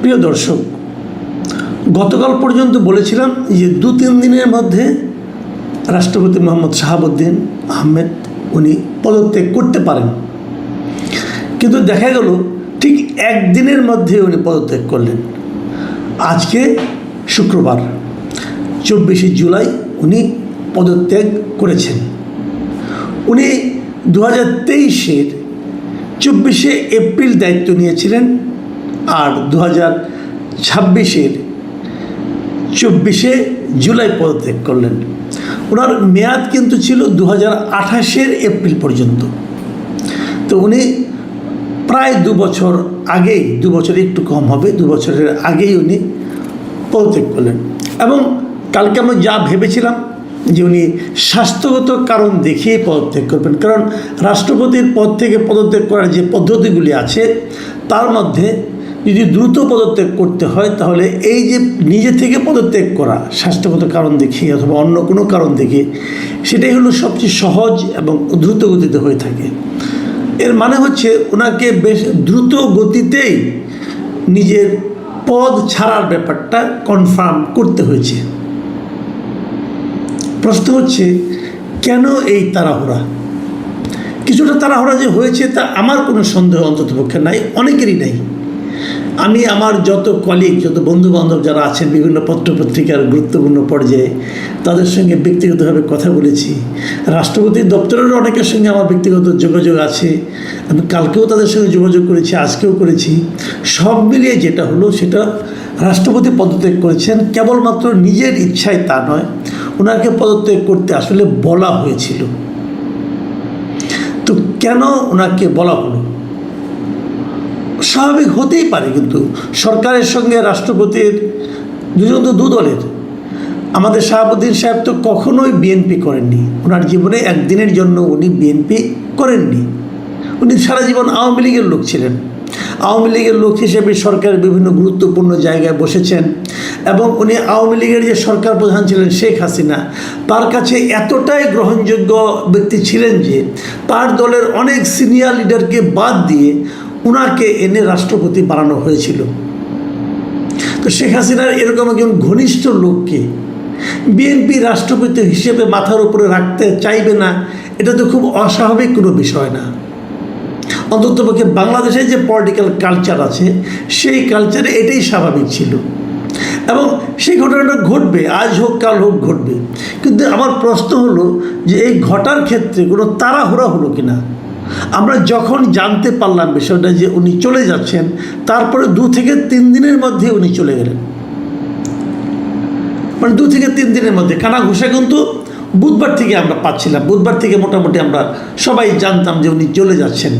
প্রিয় দর্শক, গতকাল পর্যন্ত বলেছিলাম যে 2-3 দিনের মধ্যে রাষ্ট্রপতি মোহাম্মদ শাহাবুদ্দিন আহমেদ উনি পদত্যাগ করতে পারেন, কিন্তু দেখা গেল ঠিক একদিনের মধ্যে উনি পদত্যাগ করলেন। আজকে শুক্রবার 24শে জুলাই উনি পদত্যাগ করেছেন। উনি 2023-এর 24শে এপ্রিল দায়িত্ব নিয়েছিলেন আর 2026-এর 24শে জুলাই পদত্যাগ করলেন। ওনার মেয়াদ কিন্তু ছিল 2028-এর এপ্রিল পর্যন্ত। তো উনি প্রায় 2 বছর আগেই, 2 বছর একটু কম হবে, 2 বছরের আগেই উনি পদত্যাগ করলেন। এবং কালকে আমরা যা ভেবেছিলাম যে উনি স্বাস্থ্যগত কারণ দেখিয়ে পদত্যাগ করবেন, কারণ রাষ্ট্রপতির পদ থেকে পদত্যাগ করার যে পদ্ধতিগুলি আছে তার মধ্যে যদি দ্রুত পদত্যাগ করতে হয় তাহলে এই যে নিজে থেকে পদত্যাগ করা স্বাস্থ্যগত কারণ দেখিয়ে অথবা অন্য কোনো কারণ দেখিয়ে, সেটাই হলো সবচেয়ে সহজ এবং দ্রুত গতিতে হয়ে থাকে। এর মানে হচ্ছে ওনাকে বেশ দ্রুত গতিতেই নিজের পদ ছাড়ার ব্যাপারটা কনফার্ম করতে হয়েছে। প্রশ্ন হচ্ছে কেন এই তাড়াহুড়া? কিছুটা তাড়াহুড়া যে হয়েছে তা আমার কোনো সন্দেহ অন্ততপক্ষে নাই, অনেকেরই নাই। আমি আমার যত কলিগ, যত বন্ধুবান্ধব যারা আছেন বিভিন্ন পত্রপত্রিকার গুরুত্বপূর্ণ পর্যায়ে, তাদের সঙ্গে ব্যক্তিগতভাবে কথা বলেছি। রাষ্ট্রপতির দপ্তরেরও অনেকের সঙ্গে আমার ব্যক্তিগত যোগাযোগ আছে। আমি কালকেও তাদের সঙ্গে যোগাযোগ করেছি, আজকেও করেছি। সব মিলিয়ে যেটা হলো সেটা রাষ্ট্রপতি পদত্যাগ করেছেন কেবলমাত্র নিজের ইচ্ছায় তা নয়, ওনাকে পদত্যাগ করতে আসলে বলা হয়েছিল। তো কেন ওনাকে বলা হলো? স্বাভাবিক হতেই পারে, কিন্তু সরকারের সঙ্গে রাষ্ট্রপতির দুজন তো দু দলের। আমাদের শাহাবুদ্দিন সাহেব তো কখনোই বিএনপি করেননি, ওনার জীবনে একদিনের জন্য উনি বিএনপি করেননি। উনি সারা জীবন আওয়ামী লীগের লোক ছিলেন। আওয়ামী লীগের লোক হিসেবে সরকারের বিভিন্ন গুরুত্বপূর্ণ জায়গায় বসেছেন এবং উনি আওয়ামী লীগের যে সরকার প্রধান ছিলেন শেখ হাসিনা, তার কাছে এতটাই গ্রহণযোগ্য ব্যক্তি ছিলেন যে তার দলের অনেক সিনিয়র লিডারকে বাদ দিয়ে ওনাকে এনে রাষ্ট্রপতি বানানো হয়েছিল। তো শেখ হাসিনার এরকম একজন ঘনিষ্ঠ লোককে বিএনপি রাষ্ট্রপতি হিসেবে মাথার উপরে রাখতে চাইবে না, এটা তো খুব অস্বাভাবিক কোনো বিষয় না। অন্ততপক্ষে বাংলাদেশে যে পলিটিক্যাল কালচার আছে সেই কালচারে এটাই স্বাভাবিক ছিল এবং সেই ঘটনাটা ঘটবে, আজ হোক কাল হোক ঘটবে। কিন্তু আমার প্রশ্ন হলো যে এই ঘটার ক্ষেত্রে কোনো তাড়াহুড়া হলো কিনা। আমরা যখন জানতে পারলাম বিষয়টা যে উনি চলে যাচ্ছেন, তারপরে 2 থেকে 3 দিনের মধ্যে উনি চলে গেলেন। মানে 2 থেকে 3 দিনের মধ্যে কানা ঘুষা কিন্তু বুধবার থেকে আমরা পাচ্ছিলাম। বুধবার থেকে মোটামুটি আমরা সবাই জানতাম যে উনি চলে যাচ্ছেন।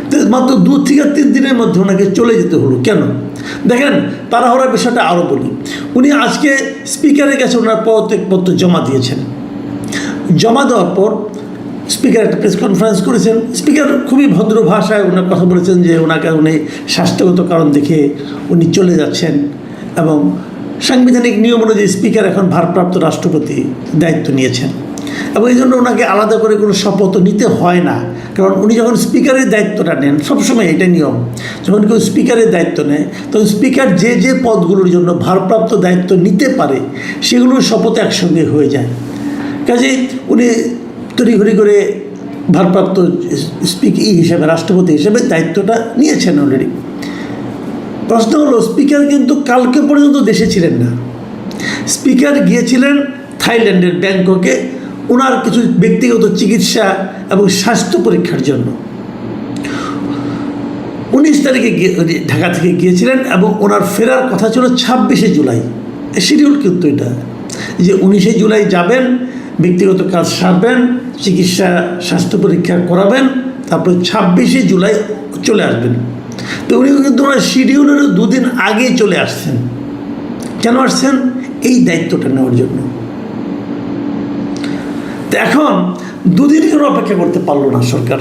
তো মাত্র 2 থেকে 3 দিনের মধ্যে ওনাকে চলে যেতে হলো কেন? দেখেন, তাড়াহুড়ার বিষয়টা আরও বলি। উনি আজকে স্পিকারের কাছে ওনার পদত্যাগপত্র জমা দিয়েছেন। জমা দেওয়ার পর স্পিকার একটা প্রেস কনফারেন্স করেছেন। স্পিকার খুবই ভদ্র ভাষায় ওনার কথা বলেছেন যে ওনাকে উনি স্বাস্থ্যগত কারণ দেখে উনি চলে যাচ্ছেন এবং সাংবিধানিক নিয়ম অনুযায়ী স্পিকার এখন ভারপ্রাপ্ত রাষ্ট্রপতি দায়িত্ব নিয়েছেন এবং এই জন্য ওনাকে আলাদা করে কোনো শপথ নিতে হয় না। কারণ উনি যখন স্পিকারের দায়িত্বটা নেন, সবসময় এটা নিয়ম, যখন কেউ স্পিকারের দায়িত্ব নেয় তখন স্পিকার যে যে পদগুলোর জন্য ভারপ্রাপ্ত দায়িত্ব নিতে পারে সেগুলোর শপথ একসঙ্গে হয়ে যায়। কাজেই উনি তড়িঘড়ি করে ভারপ্রাপ্ত হিসেবে, রাষ্ট্রপতি হিসেবে দায়িত্বটা নিয়েছেন অলরেডি। প্রশ্ন হলো, স্পিকার কিন্তু কালকে পর্যন্ত দেশে ছিলেন না। স্পিকার গিয়েছিলেন থাইল্যান্ডের ব্যাংককে ওনার কিছু ব্যক্তিগত চিকিৎসা এবং স্বাস্থ্য পরীক্ষার জন্য। 19 তারিখে ঢাকা থেকে গিয়েছিলেন এবং ওনার ফেরার কথা ছিল 26শে জুলাই। শিডিউল কিন্তু এটা যে 19শে জুলাই যাবেন, ব্যক্তিগত কাজ সারবেন, চিকিৎসা স্বাস্থ্য পরীক্ষা করাবেন, তারপরে 26শে জুলাই চলে আসবেন। তো উনি কিন্তু ওনার শিডিউলেরও 2 দিন আগেই চলে আসছেন। কেন আসছেন? এই দায়িত্বটা নেওয়ার জন্য। তো এখন 2 দিন কেন অপেক্ষা করতে পারলো না সরকার?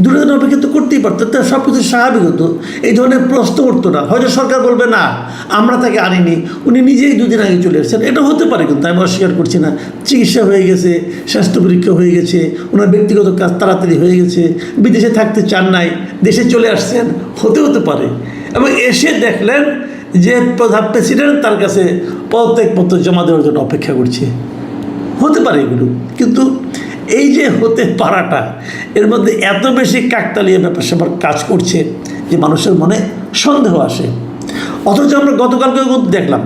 2 দিন অপেক্ষা তো করতেই পারতো, তা সব কিছু স্বাভাবিক হতো, এই ধরনের প্রশ্ন উঠতো না। হয়তো সরকার বলবে না আমরা তাকে আনিনি, উনি নিজেই 2 দিন আগে চলে এসেছেন, এটা হতে পারে, কিন্তু আমি অস্বীকার করছি না। চিকিৎসা হয়ে গেছে, স্বাস্থ্য পরীক্ষা হয়ে গেছে, ওনার ব্যক্তিগত কাজ তাড়াতাড়ি হয়ে গেছে, বিদেশে থাকতে চান নাই, দেশে চলে আসছেন, হতে পারে। এবং এসে দেখলেন যে প্রধান প্রেসিডেন্ট তার কাছে পদত্যাগপত্র জমা দেওয়ার জন্য অপেক্ষা করছে। হতে পারে এগুলো, কিন্তু এই যে হতে পারাটা, এর মধ্যে এত বেশি কাকতালীয় ব্যাপার স্যাপার কাজ করছে যে মানুষের মনে সন্দেহ আসে। অথচ আমরা গতকালকেও দেখলাম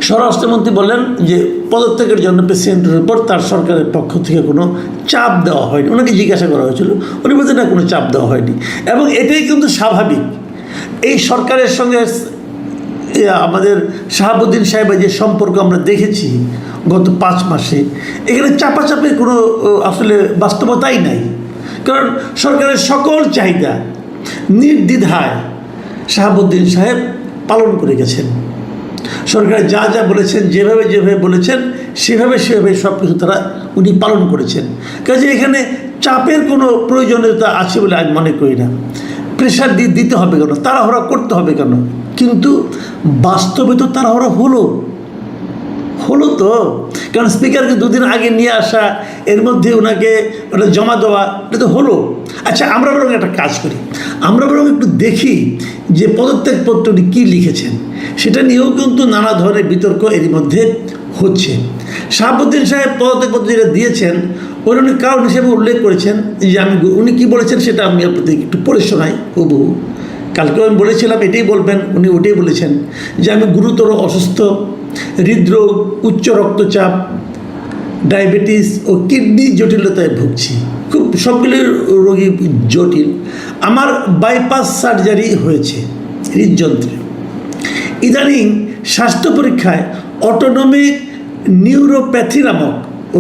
স্বরাষ্ট্রমন্ত্রী বললেন যে পদত্যাগের জন্য প্রেসিডেন্টের উপর তার সরকারের পক্ষ থেকে কোনো চাপ দেওয়া হয়নি। ওনাকে জিজ্ঞাসা করা হয়েছিল, উনি বলছেন না, কোনো চাপ দেওয়া হয়নি। এবং এটাই কিন্তু স্বাভাবিক। এই সরকারের সঙ্গে আমাদের শাহাবুদ্দিন সাহেবের যে সম্পর্ক আমরা দেখেছি গত 5 মাসে, এখানে চাপাচাপির কোনো আসলে বাস্তবতাই নাই। কারণ সরকারের সকল চাহিদা নির্দ্বিধায় শাহাবুদ্দিন সাহেব পালন করে গেছেন। সরকার যা যা বলেছেন, যেভাবে যেভাবে বলেছেন, সেভাবে সব কিছু উনি পালন করেছেন। কাজে এখানে চাপের কোনো প্রয়োজনীয়তা আছে বলে আমি মনে করি না। প্রেশার দিতে হবে কেন, তাড়াহুড়া করতে হবে কেন? কিন্তু বাস্তবে তো তাড়াহুড়া হলো তো। কারণ স্পিকারকে 2 দিন আগে নিয়ে আসা, এর মধ্যে ওনাকে ওটা জমা দেওয়া, এটা তো হলো। আচ্ছা, আমরা বরং একটা কাজ করি, আমরা বরং একটু দেখি যে পদত্যাগপত্রটি কী লিখেছেন। সেটা নিয়েও কিন্তু নানা ধরনের বিতর্ক এরই মধ্যে হচ্ছে। শাহাবুদ্দিন সাহেব পদত্যাগপত্র যেটা দিয়েছেন, উনি কারণ হিসেবে উল্লেখ করেছেন যে উনি কী বলেছেন সেটা আমি আপনাদের একটু পড়ে শোনাই হুবহু। কালকেও আমি বলেছিলাম এটাই বলবেন, উনি ওটাই বলেছেন যে আমি গুরুতর অসুস্থ, হৃদরোগ, উচ্চ রক্তচাপ, ডায়াবেটিস ও কিডনি জটিলতায় ভুগছি। খুব সবগুলি রোগী জটিল। আমার বাইপাস সার্জারি হয়েছে হৃদযন্ত্রে। ইদানিং স্বাস্থ্য পরীক্ষায় অটোনমিক নিউরোপ্যাথি নামক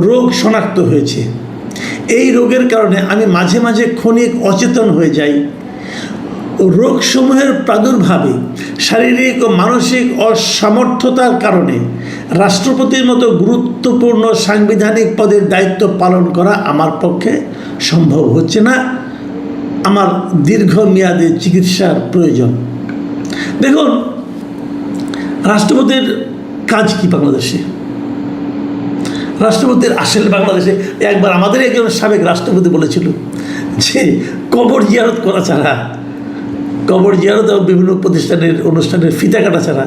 রোগ শনাক্ত হয়েছে। এই রোগের কারণে আমি মাঝে মাঝে ক্ষণিক অচেতন হয়ে যাই। রোগসমূহের প্রাদুর্ভাবে শারীরিক ও মানসিক অসামর্থ্যতার কারণে রাষ্ট্রপতির মতো গুরুত্বপূর্ণ সাংবিধানিক পদের দায়িত্ব পালন করা আমার পক্ষে সম্ভব হচ্ছে না। আমার দীর্ঘমেয়াদী চিকিৎসার প্রয়োজন। দেখুন, রাষ্ট্রপতির কাজ কি বাংলাদেশে? রাষ্ট্রপতির আসলে বাংলাদেশে একবার আমাদের একজন সাবেক রাষ্ট্রপতি বলেছিল যে কবর জিয়ারত করা ছাড়া, কবর জিয়ারত এবং বিভিন্ন প্রতিষ্ঠানের অনুষ্ঠানের ফিতা কাটা ছাড়া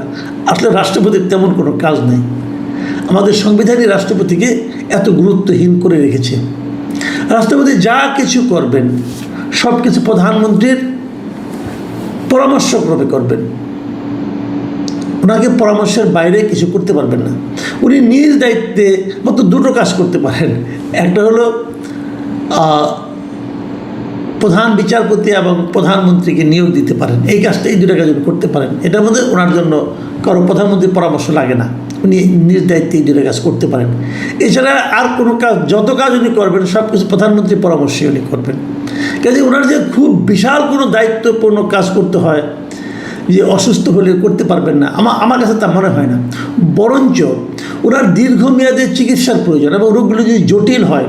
আসলে রাষ্ট্রপতির তেমন কোনো কাজ নেই। আমাদের সংবিধানই রাষ্ট্রপতিকে এত গুরুত্বহীন করে রেখেছে। রাষ্ট্রপতি যা কিছু করবেন সব কিছু প্রধানমন্ত্রীর পরামর্শক্রমে করবেন। ওনাকে পরামর্শের বাইরে কিছু করতে পারবেন না। উনি নিজ দায়িত্বে মাত্র 2টো কাজ করতে পারেন। একটা হলো প্রধান বিচারপতি এবং প্রধানমন্ত্রীকে নিয়োগ দিতে পারেন। এই কাজটা, এই 2টা কাজ করতে পারেন। এটার মধ্যে ওনার জন্য কারো প্রধানমন্ত্রীর পরামর্শ লাগে না। উনি নিজ দায়িত্বে এই 2টা কাজ করতে পারেন। এছাড়া আর কোনো কাজ, যত কাজ উনি করবেন সব কিছু প্রধানমন্ত্রীর পরামর্শে উনি করবেন। কাজে ওনার যে খুব বিশাল কোনো দায়িত্বপূর্ণ কাজ করতে হয়, যে অসুস্থ হলে করতে পারবেন না, আমার কাছে তা মনে হয় না। বরঞ্চ ওনার দীর্ঘমেয়াদী চিকিৎসার প্রয়োজন এবং রোগগুলো যদি জটিল হয়,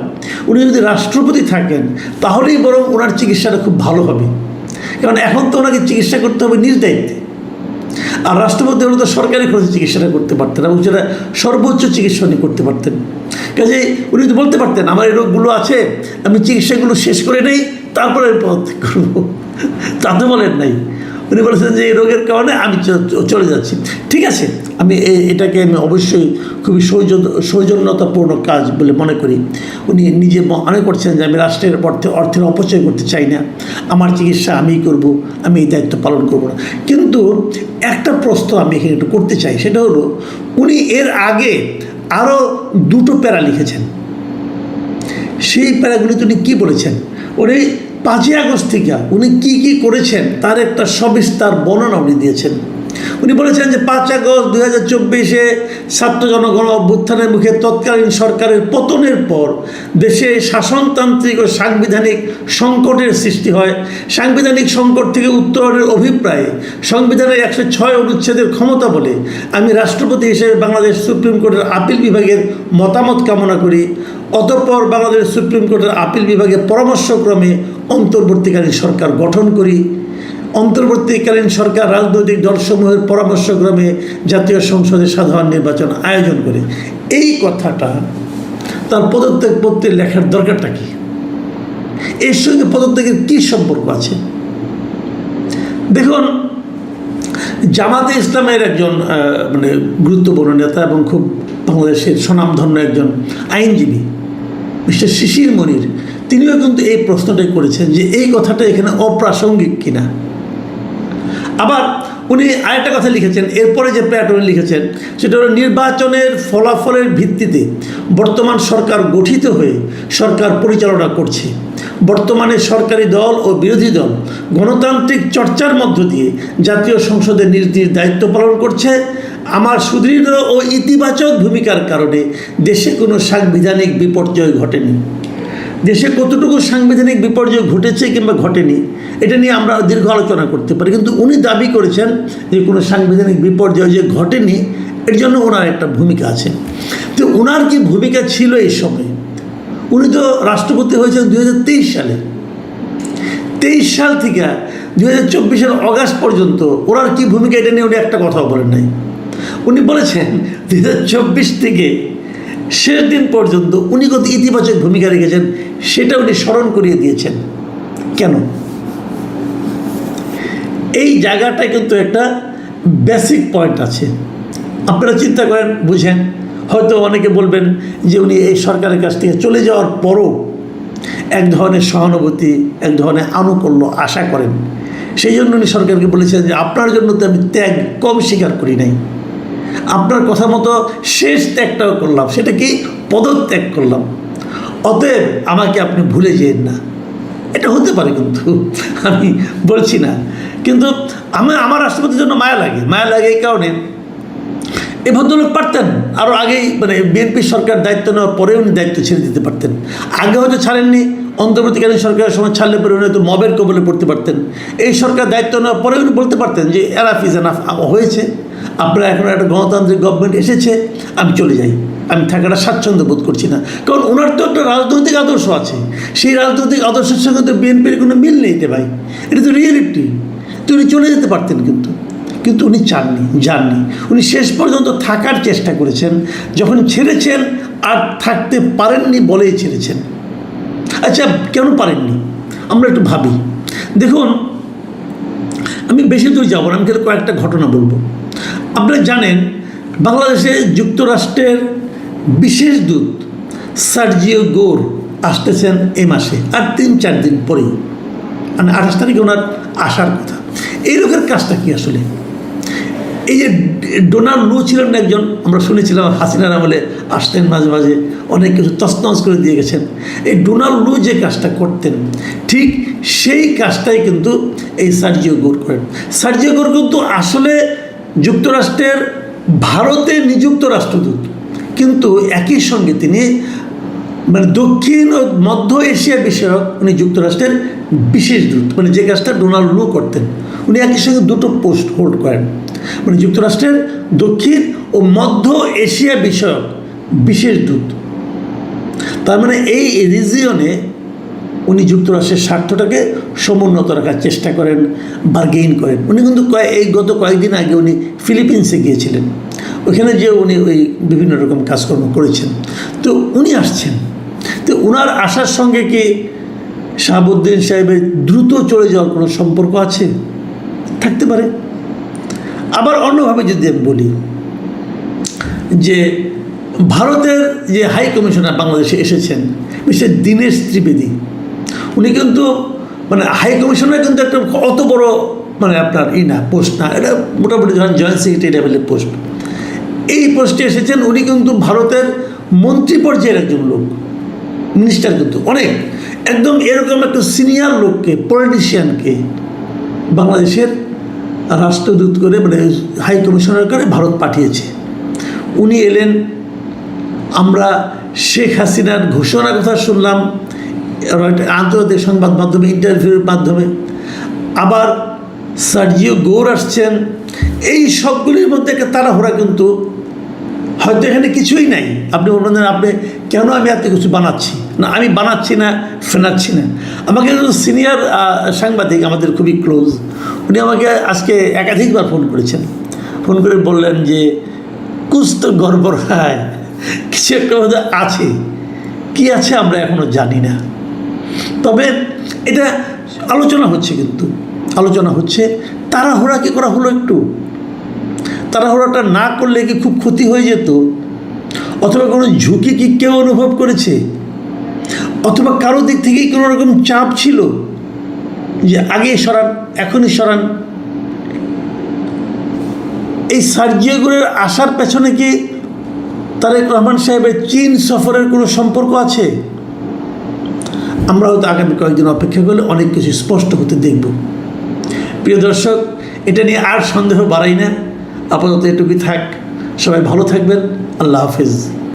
উনি যদি রাষ্ট্রপতি থাকেন তাহলেই বরং ওনার চিকিৎসাটা খুব ভালো হবে। কারণ এখন তো ওনাকে চিকিৎসা করতে হবে নিজ দায়িত্বে। আর রাষ্ট্রপতি হলে তো সরকারি খরচে চিকিৎসাটা করতে পারতেন এবং সেটা সর্বোচ্চ চিকিৎসা উনি করতে পারতেন। কাজে উনি তো বলতে পারতেন আমার এই রোগগুলো আছে, আমি চিকিৎসাগুলো শেষ করে নেই, তারপরে আমি পদত্যাগ করবো। তা তো বলেন নাই। উনি বলেছেন যে এই রোগের কারণে আমি চলে যাচ্ছি। ঠিক আছে, আমি এটাকে আমি অবশ্যই খুবই সৌজন্যতাপূর্ণ কাজ বলে মনে করি। উনি নিজে মনে করছেন যে আমি রাষ্ট্রের অর্থের অপচয় করতে চাই না, আমার চিকিৎসা আমিই করব, আমি এই দায়িত্ব পালন করব না। কিন্তু একটা প্রশ্ন আমি এখানে একটু করতে চাই, সেটা হলো উনি এর আগে আরও 2টো প্যারা লিখেছেন। সেই প্যারাগুলিতে উনি কী বলেছেন? উনি 5ই আগস্ট থেকে উনি কী কী করেছেন তার একটা সবিস্তার বর্ণনা উনি দিয়েছেন। উনি বলেছেন যে 5 আগস্ট 2024-এ ছাত্র জনগণ অভ্যুত্থানের মুখে তৎকালীন সরকারের পতনের পর দেশে শাসনতান্ত্রিক ও সাংবিধানিক সংকটের সৃষ্টি হয়। সাংবিধানিক সংকট থেকে উত্তরণের অভিপ্রায়ে সংবিধানের 106 অনুচ্ছেদের ক্ষমতা বলে আমি রাষ্ট্রপতি হিসেবে বাংলাদেশ সুপ্রিম কোর্টের আপিল বিভাগের মতামত কামনা করি। অতঃপর বাংলাদেশ সুপ্রিম কোর্টের আপিল বিভাগের পরামর্শক্রমে অন্তর্বর্তীকালীন সরকার গঠন করি। অন্তর্বর্তীকালীন সরকার রাজনৈতিক দলসমূহের পরামর্শক্রমে জাতীয় সংসদের সাধারণ নির্বাচন আয়োজন করে। এই কথাটা তার পদত্যাগপত্রে লেখার দরকারটা কি? এর সঙ্গে পদত্যাগের কী সম্পর্ক আছে? দেখুন, জামাতে ইসলামের একজন মানে গুরুত্বপূর্ণ নেতা এবং খুব বাংলাদেশের স্বনামধন্য একজন আইনজীবী মিস্টার শিশির মনির, তিনিও কিন্তু এই প্রশ্নটাই করেছেন যে এই কথাটা এখানে অপ্রাসঙ্গিক কিনা। আবার উনি আরেকটা কথা লিখেছেন, এরপরে যে প্যাটার্ন লিখেছেন সেটা হলো নির্বাচনের ফলাফলের ভিত্তিতে বর্তমান সরকার গঠিত হয়ে সরকার পরিচালনা করছে। বর্তমানে সরকারি দল ও বিরোধী দল গণতান্ত্রিক চর্চার মধ্য দিয়ে জাতীয় সংসদে নিজ নিজ দায়িত্ব পালন করছে। আমার সুদৃঢ় ও ইতিবাচক ভূমিকার কারণে দেশে কোনো সাংবিধানিক বিপর্যয় ঘটেনি। দেশে কতটুকু সাংবিধানিক বিপর্যয় ঘটেছে কিংবা ঘটেনি এটা নিয়ে আমরা দীর্ঘ আলোচনা করতে পারি, কিন্তু উনি দাবি করেছেন যে কোনো সাংবিধানিক বিপর্যয় যে ঘটেনি এর জন্য ওনার একটা ভূমিকা আছে। তো ওনার কি ভূমিকা ছিল এই সময়? উনি তো রাষ্ট্রপতি হয়েছেন 2023 সালে। 23 সাল থেকে 2024 অগাস্ট পর্যন্ত ওনার কি ভূমিকা এটা নিয়ে উনি একটা কথাও বলেন নাই। উনি বলেছেন 2024 থেকে শেষ দিন পর্যন্ত উনি কত ইতিবাচক ভূমিকা রেখেছেন সেটা উনি স্মরণ করিয়ে দিয়েছেন। কেন? এই জায়গাটায় কিন্তু একটা বেসিক পয়েন্ট আছে, আপনারা চিন্তা করেন, বুঝেন। হয়তো অনেকে বলবেন যে উনি এই সরকারের কাছ থেকে চলে যাওয়ার পরও এক ধরনের সহানুভূতি, এক ধরনের আনুকূল্য আশা করেন, সেই জন্য উনি সরকারকে বলেছেন যে আপনার জন্য তো আমি ত্যাগ কম স্বীকার করি নাই, আপনার কথা মতো শেষ ত্যাগটাও করলাম, সেটা কি পদত্যাগ করলাম, অতএব আমাকে আপনি ভুলে যেন না। এটা হতে পারে, কিন্তু আমি বলছি না, কিন্তু আমার রাষ্ট্রপতির জন্য মায়া লাগে এই কারণে এই ভদ্রলোক পারতেন আরও আগেই, মানে বিএনপি সরকার দায়িত্ব নেওয়ার পরে উনি দায়িত্ব ছেড়ে দিতে পারতেন। আগে হয়তো ছাড়েননি, অন্তর্বর্তীকালীন সরকারের সময় ছাড়লে পরে উনি হয়তো মবের কবলে পড়তে পারতেন। এই সরকার দায়িত্ব নেওয়ার পরে উনি বলতে পারতেন যে এনাফ ইজ এনাফ, হয়েছে, আপনারা এখন একটা গণতান্ত্রিক গভর্নমেন্ট এসেছে, আমি চলে যাই, আমি থাকাটা স্বাচ্ছন্দ্য বোধ করছি না। কারণ ওনার তো একটা রাজনৈতিক আদর্শ আছে, সেই রাজনৈতিক আদর্শের সঙ্গে তো বিএনপির কোনো মিল নেই ভাই, এটা তো রিয়েলিটি। তো উনি চলে যেতে পারতেন, কিন্তু উনি যাননি। উনি শেষ পর্যন্ত থাকার চেষ্টা করেছেন। যখন ছেড়েছেন আর থাকতে পারেননি বলেই ছেড়েছেন। আচ্ছা, কেন পারেননি আমরা একটু ভাবি। দেখুন, আমি বেশি দূর যাব না, আমি কয়েকটা ঘটনা বলবো। আপনারা জানেন বাংলাদেশে যুক্তরাষ্ট্রের বিশেষ দূত সার্জিও গোর আসতেছেন এই মাসে, আর 3-4 দিন পরেই, মানে 28 তারিখে ওনার আসার কথা। এই লোকের কাজটা কি আসলে? এই যে ডোনাল্ড লু ছিলেন একজন, আমরা শুনেছিলাম হাসিনার আমলে আসতেন মাঝে মাঝে, অনেক কিছু তছনছ করে দিয়ে গেছেন। এই ডোনাল্ড লু যে কাজটা করতেন ঠিক সেই কাজটাই কিন্তু এই সার্জিও গোর করেন। সার্জিও গোর কিন্তু আসলে যুক্তরাষ্ট্রের ভারতে নিযুক্ত রাষ্ট্রদূত, কিন্তু একই সঙ্গে তিনি মানে দক্ষিণ ও মধ্য এশিয়া বিষয়ক উনি যুক্তরাষ্ট্রের বিশেষ দূত, মানে যে কাজটা ডোনাল্ড লু করতেন উনি একই সঙ্গে দুটো পোস্ট হোল্ড করেন, মানে যুক্তরাষ্ট্রের দক্ষিণ ও মধ্য এশিয়া বিষয়ক বিশেষ দূত। তার মানে এই রিজিয়নে উনি যুক্তরাষ্ট্রের স্বার্থটাকে সমুন্নত রাখার চেষ্টা করেন, বার্গেইন করেন। উনি কিন্তু গত কয়েকদিন আগে উনি ফিলিপিন্সে গিয়েছিলেন, ওখানে যে উনি ওই বিভিন্ন রকম কাজকর্ম করেছেন। তো উনি আসছেন, তো ওনার আসার সঙ্গে কি শাহাবুদ্দিন সাহেবের দ্রুত চলে যাওয়ার কোনো সম্পর্ক আছে? থাকতে পারে। আবার অন্যভাবে যদি আমি বলি যে ভারতের যে হাই কমিশনার বাংলাদেশে এসেছেন মিস্টার দীনেশ ত্রিবেদী, উনি কিন্তু মানে হাই কমিশনার কিন্তু একটা অত বড় মানে আপনার না পোস্ট না, এটা মোটামুটি ধরেন জয়েন্ট সেক্রেটারি লেভেলের পোস্ট। এই পোস্টে এসেছেন উনি কিন্তু ভারতের মন্ত্রী পর্যায়ের একজন লোক, মিনিস্টার, কিন্তু অনেক একদম এরকম একটা সিনিয়র লোককে, পলিটিশিয়ানকে বাংলাদেশের রাষ্ট্রদূত করে মানে হাই কমিশনার করে ভারত পাঠিয়েছে। উনি এলেন, আমরা শেখ হাসিনার ঘোষণার কথা শুনলাম আন্তর্জাতিক সংবাদ মাধ্যমে, ইন্টারভিউর মাধ্যমে। আবার সার্জিও গোর আসছেন। এই সবগুলির মধ্যে একটা তাড়াহুড়া, কিন্তু হয়তো এখানে কিছুই নাই। আপনি বলবেন আপনি কেন আমি এত কিছু বানাচ্ছি না, আমি বানাচ্ছি না, ফেনাচ্ছি না। আমাকে একজন সিনিয়র সাংবাদিক, আমাদের খুবই ক্লোজ, উনি আমাকে আজকে একাধিকবার ফোন করেছেন। ফোন করে বললেন যে কুছ তো গড়বড় হয়, কিছু একটা মধ্যে আছে, কি আছে আমরা এখনও জানি না। তবে এটা আলোচনা হচ্ছে, কিন্তু আলোচনা হচ্ছে তাড়াহুড়া কি করা হলো একটু, তাড়াহুড়োটা না করলে কি খুব ক্ষতি হয়ে যেত, অথবা কোনো ঝুঁকি কি কেউ অনুভব করেছে, অথবা কারো দিক থেকেই কোনো রকম চাপ ছিল যে আগে সরান, এখনই সরান? এই সার্জিওগুলোর আসার পেছনে কি তারেক রহমান সাহেবের চীন সফরের কোনো সম্পর্ক আছে? আমরা হয়তো আগামী কয়েকদিন অপেক্ষা করলে অনেক কিছু স্পষ্ট হতে দেখব। প্রিয় দর্শক, এটা নিয়ে আর সন্দেহ বাড়াই না, আপাতত এটুকুই থাক। সবাই ভালো থাকবেন। আল্লাহ হাফেজ।